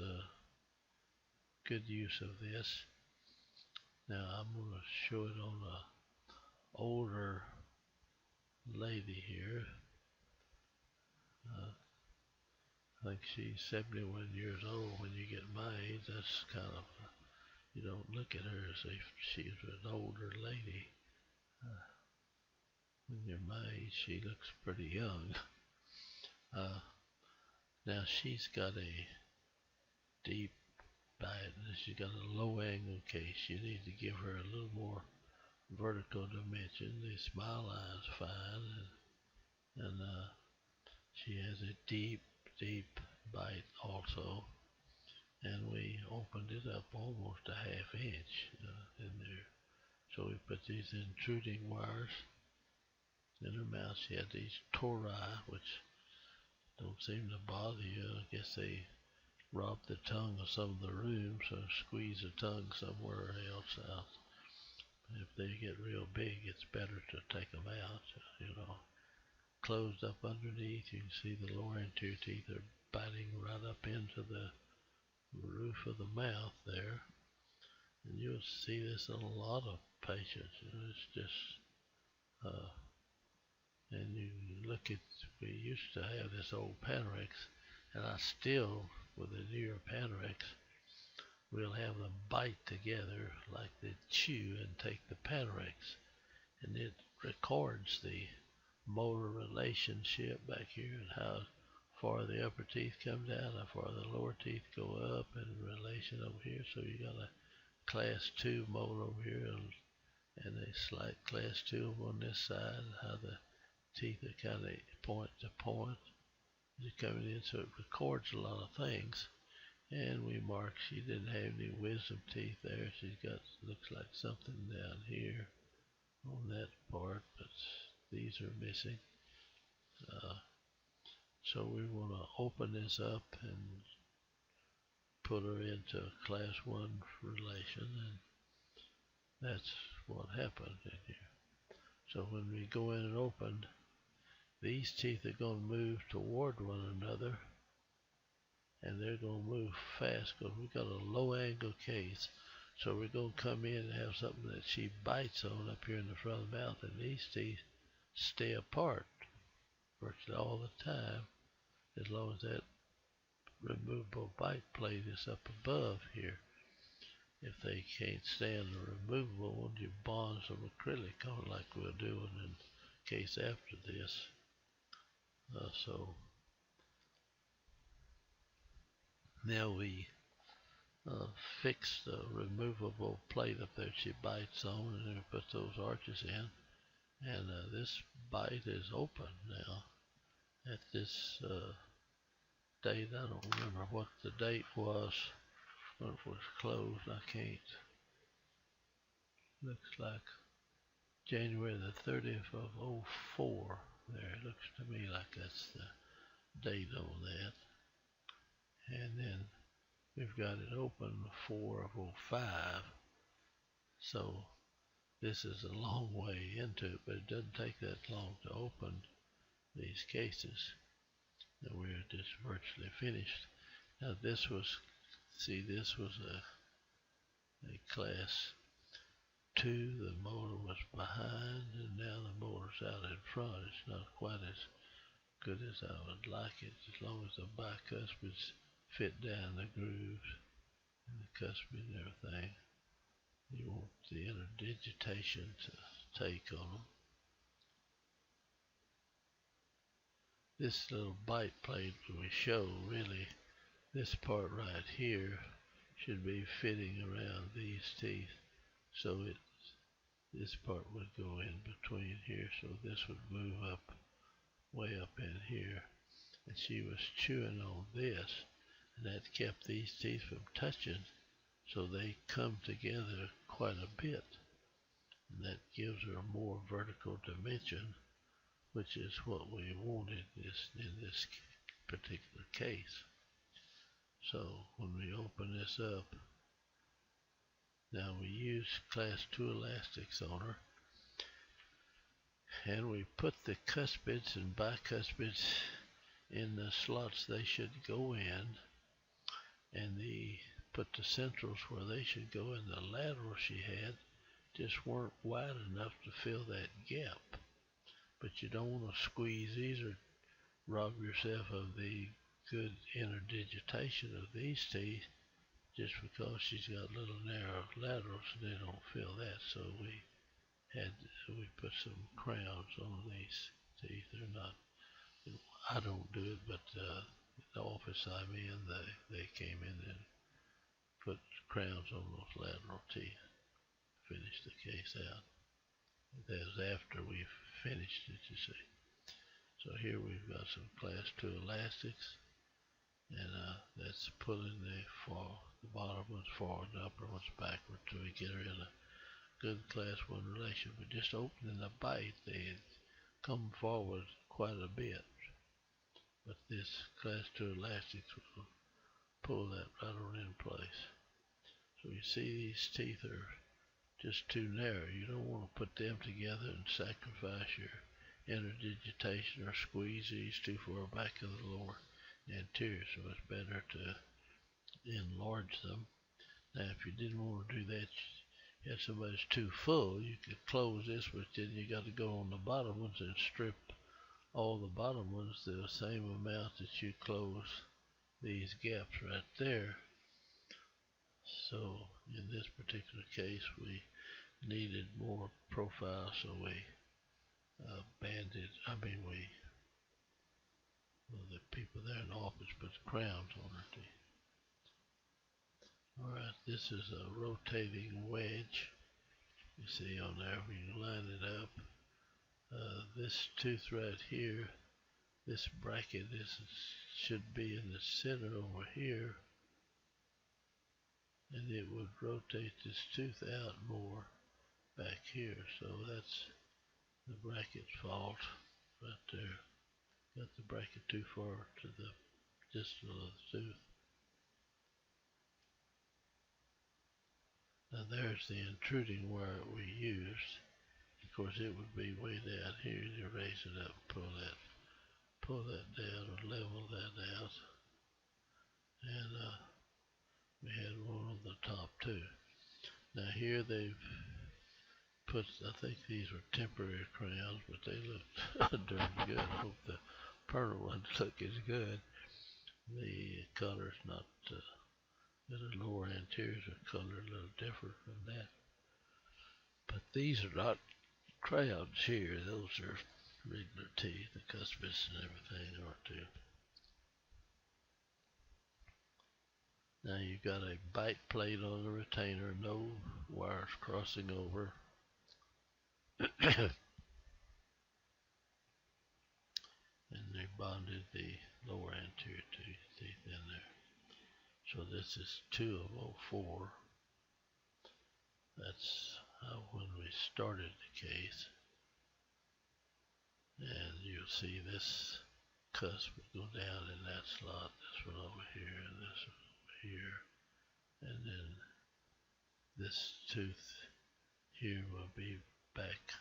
good use of this. Now I'm going to show it on a older lady here. I think she's 71 years old. When you get my age, that's kind of, you don't look at her as if she's an older lady. When you're my age, she looks pretty young. Now she's got a deep bite, and she's got a low angle case. You need to give her a little more vertical dimension. The smile line's fine, and she has a deep bite also, and we opened it up almost a ½ inch in there. So we put these intruding wires in her mouth. She had these tori, which don't seem to bother you. I guess they rob the tongue of some of the room, so squeeze the tongue somewhere else out. If they get real big, it's better to take them out, you know. Closed up underneath, you can see the lower anterior teeth are biting right up into the roof of the mouth there. And you'll see this in a lot of patients. You know, it's just, and you look at, we used to have this old Panorex, and I still, with the newer Panorex, we'll have them bite together like they chew and take the Panorex, and it records the molar relationship back here and how far the upper teeth come down, how far the lower teeth go up in relation over here. So you got a class 2 molar over here and a slight class 2 on this side, how the teeth are kind of point to point as you're coming in. So it records a lot of things. And we marked she didn't have any wisdom teeth there. She's got, looks like something down here on that part, but these are missing. So we want to open this up and put her into class 1 relation, and that's what happened in here. So when we go in and open, these teeth are going to move toward one another, and they're going to move fast because we've got a low angle case. So we're going to come in and have something that she bites on up here in the front of the mouth, and these teeth stay apart virtually all the time as long as that removable bite plate is up above here. If they can't stand the removable one, you bond some acrylic on like we're doing in case after this. So now we fix the removable plate up there she bites on, and then we put those arches in, and this bite is open now at this date. I don't remember what the date was when it was closed. I can't. Looks like January the 30th of 04 there. It looks to me like that's the date on that. And then we've got it open 4 of 05. So this is a long way into it, but it doesn't take that long to open these cases. And we're just virtually finished. Now this was, see, this was a class 2. The molar was behind, and now the molar's out in front. It's not quite as good as I would like it, as long as the bicuspids fit down the grooves and the cuspid and everything. You want the interdigitation to take on them. This little bite plate we show, really, this part right here should be fitting around these teeth. So this part would go in between here, so this would move up, way up in here. And she was chewing on this, and that kept these teeth from touching, so they come together quite a bit. And that gives her a more vertical dimension, which is what we wanted in this particular case. So when we open this up, now we use class 2 elastics on her, and we put the cuspids and bicuspids in the slots they should go in, and put the centrals where they should go, and the laterals she had just weren't wide enough to fill that gap. But you don't want to squeeze these or rob yourself of the good interdigitation of these teeth just because she's got little narrow laterals and they don't fill that. So we put some crowns on these teeth. They're not, I don't do it, but the office I'm in, they came in and put crowns on those lateral teeth, finished the case out. That was after we finished it, you see. So here we've got some class 2 elastics, and that's pulling the bottom ones forward, the upper ones backward, till we get her in a good class 1 relation. But just opening the bite, they come forward quite a bit. But this class 2 elastics will pull that right on in place. So you see these teeth are just too narrow. You don't want to put them together and sacrifice your interdigitation or squeeze these too far back of the lower anterior. So it's better to enlarge them. Now if you didn't want to do that, you had somebody's too full, you could close this, but then you got to go on the bottom ones and strip all the bottom ones the same amount that you close these gaps right there. So in this particular case we needed more profile, so we the people there in the office put crowns on her teeth. Alright, this is a rotating wedge. You see on there, we can line it up. This tooth right here, this bracket should be in the center over here, and it would rotate this tooth out more back here. So that's the bracket's fault right there. Got the bracket too far to the distal of the tooth. Now there's the intruding wire we used. Of course it would be way down here. You raise it up, pull that down or level that out. And we had one on the top too. Now here they've put, I think these were temporary crowns, but they look darn good. I hope the permanent ones look as good. The color's not, the lower anteriors are colored a little different from that. But these are not crowns here. Those are regular teeth, the cuspids and everything are too. Now you've got a bite plate on the retainer, no wires crossing over. And they bonded the lower anterior teeth in there. So this is 2 of 04. That's when we started the case. And you'll see this cusp will go down in that slot, this one over here, and this one over here. And then this tooth here will be back.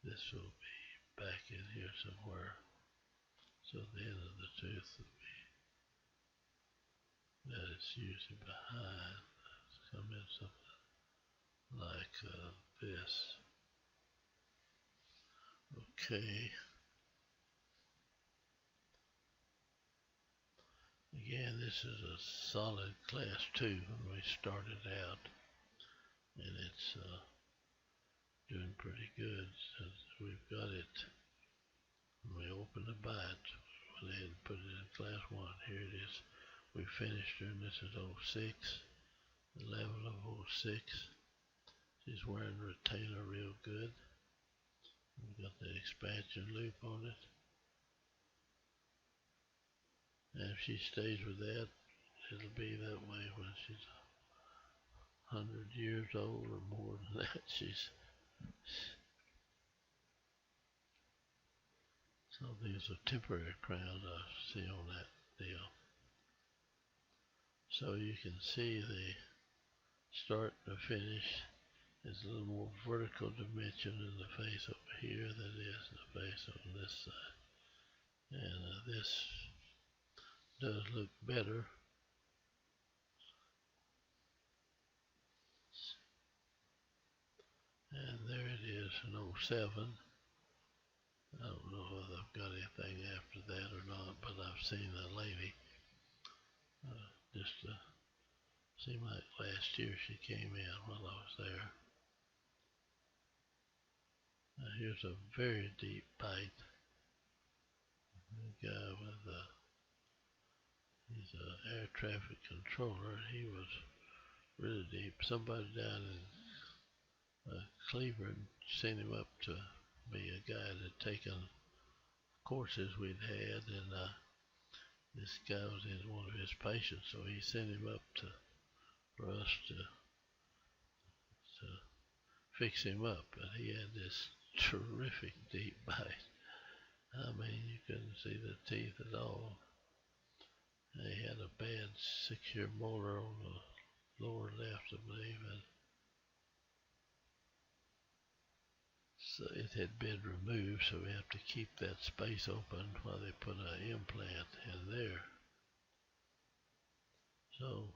This will be back in here somewhere. So the end of the tooth will be, that is usually behind. Let's come in something like this. Okay. Again, this is a solid class 2 when we started out, and it's doing pretty good. So we've got it. When we open the bite, went ahead and put it in class 1. Here it is. We finished her, and this is 06, 11 of 06. She's wearing the retainer real good. We've got the expansion loop on it. And if she stays with that, it'll be that way when she's 100 years old or more than that. So these are temporary crowns I see on that deal. So you can see the start and the finish is a little more vertical dimension in the face over here than it is in the face on this side. And this does look better. And there it is in 07. I don't know whether I've got anything after that or not, but I've seen the lady. Just seemed like last year she came in while I was there. Now here's a very deep bite. The guy with he's an air traffic controller. He was really deep. Somebody down in Cleveland sent him up to be a guy that had taken courses we'd had, and this guy was in one of his patients, so he sent him up for us to fix him up. But he had this terrific deep bite. I mean, you couldn't see the teeth at all. He had a bad 6-year molar on the lower left, I believe, and so it had been removed, so we have to keep that space open while they put an implant in there. So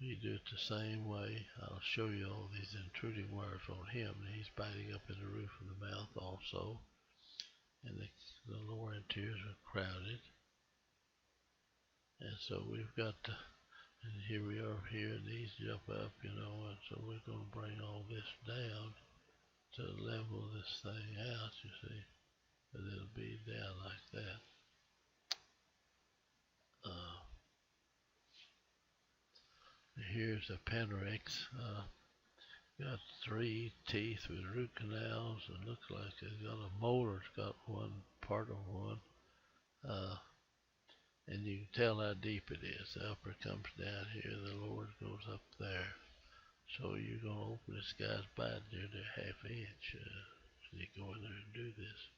we do it the same way. I'll show you all these intruding wires on him. He's biting up in the roof of the mouth also, and the lower anteriors are crowded. And so we've got and here we are here, and these jump up, you know, and so we're going to bring all this down. to level this thing out, you see, but it'll be down like that. Here's a Panorex. Got 3 teeth with root canals, and looks like it's got a molar. It's got one part of one, and you can tell how deep it is. The upper comes down here, the lower goes up there. So you're gonna open this guy's bite near the ½ inch. So you go in there and do this.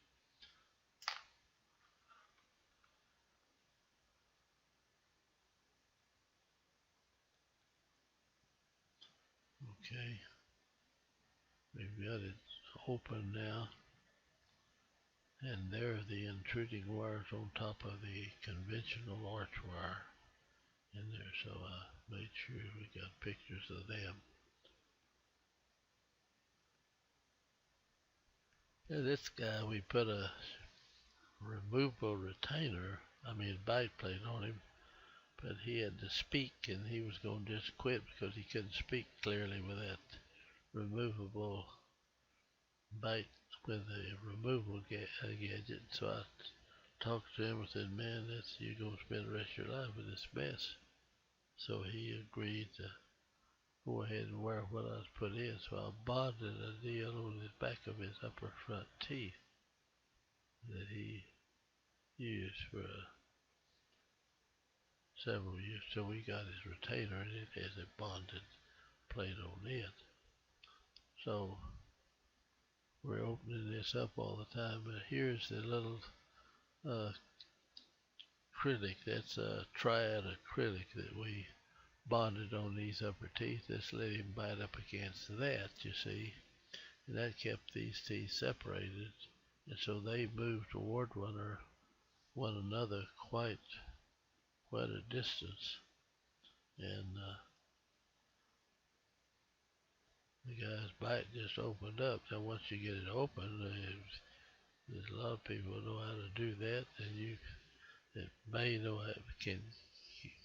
Okay, we've got it open now, and there are the intruding wires on top of the conventional arch wire in there. So I made sure we got pictures of them. And this guy, we put a removable retainer, bite plate on him, but he had to speak, and he was going to just quit because he couldn't speak clearly with that removable bite with a removable gadget. So I talked to him and said, man, you're going to spend the rest of your life with this mess. So he agreed to go ahead and wear what I was put in. So I bonded a deal on the back of his upper front teeth that he used for several years. So we got his retainer, and it has a bonded plate on it. So we're opening this up all the time, but here's the little acrylic. That's a triad acrylic that we bonded on these upper teeth. Let's let him bite up against that, you see, and that kept these teeth separated, and so they moved toward one another quite a distance. And the guy's bite just opened up. Now once you get it open, there's a lot of people who know how to do that, and you that may know how can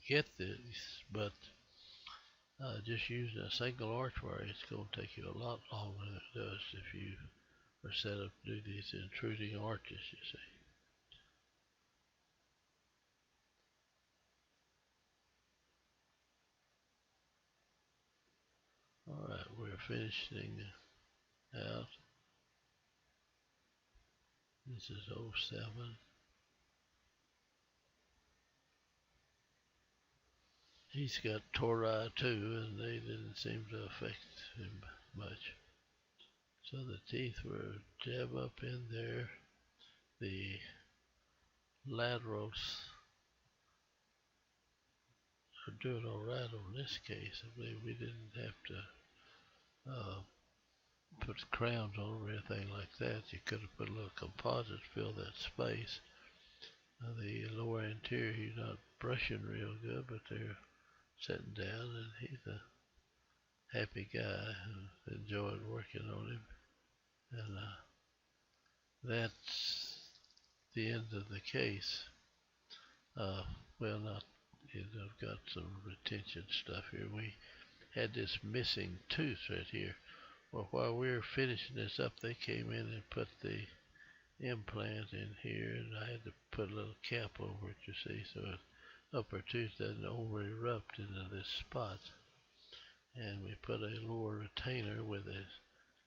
get this, but just using a single arch wire, it's going to take you a lot longer than it does if you are set up to do these intruding arches, you see. Alright, we're finishing out. This is 07. He's got tori too, and they didn't seem to affect him much. So the teeth were jab up in there. The laterals are doing all right on this case. I believe we didn't have to put crowns on or anything like that. You could have put a little composite to fill that space. The lower anterior, he's not brushing real good, but they're sitting down, and he's a happy guy who enjoyed working on him. And that's the end of the case. Well, not, I've got some retention stuff here. We had this missing tooth right here. Well, while we were finishing this up, they came in and put the implant in here, and I had to put a little cap over it, you see, so the upper tooth doesn't over-erupt into this spot. And we put a lower retainer with a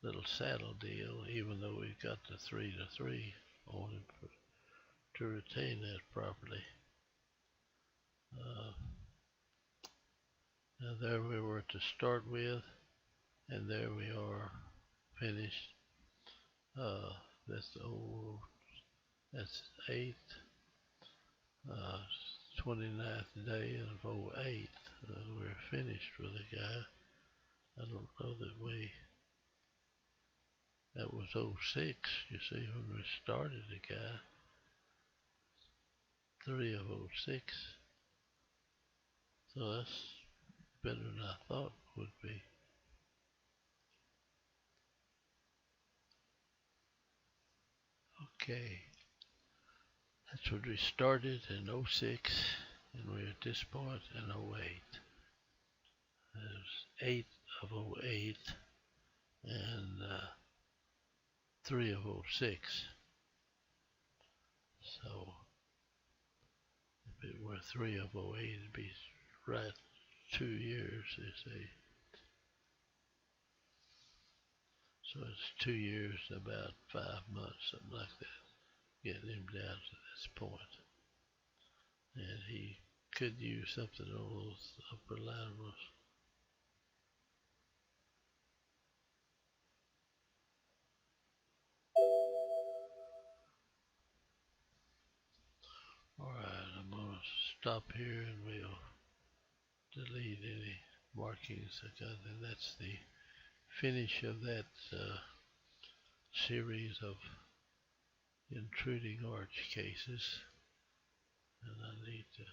little saddle deal, even though we've got the 3-to-3 on it to retain that properly. Now there we were to start with, and there we are finished. That's 8th, 29th day of 08. We're finished with the guy. I don't know that was 06, you see, when we started the guy. 3 of 06. So that's better than I thought it would be. Okay. That's when we started in 06, and we're at this point in 08. There's 8 of 08, and 3 of '06. So if it were 3 of '08, it'd be right 2 years, they say. So it's 2 years, about 5 months, something like that, getting him down to this point. And he could use something on those upper laterals. Alright, I'm going to stop here and we'll delete any markings I got, and that's the finish of that series of intruding arch cases. And I need to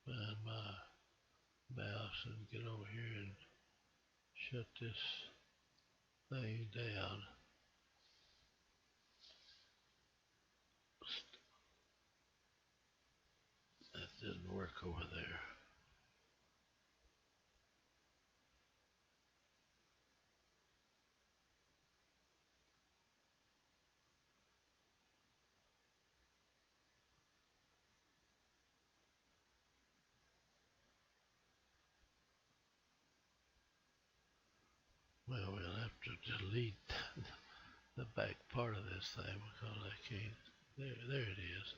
find my mouse and get over here and shut this thing down. That didn't work over there. Well, we'll have to delete the back part of this thing because I can't. There it is.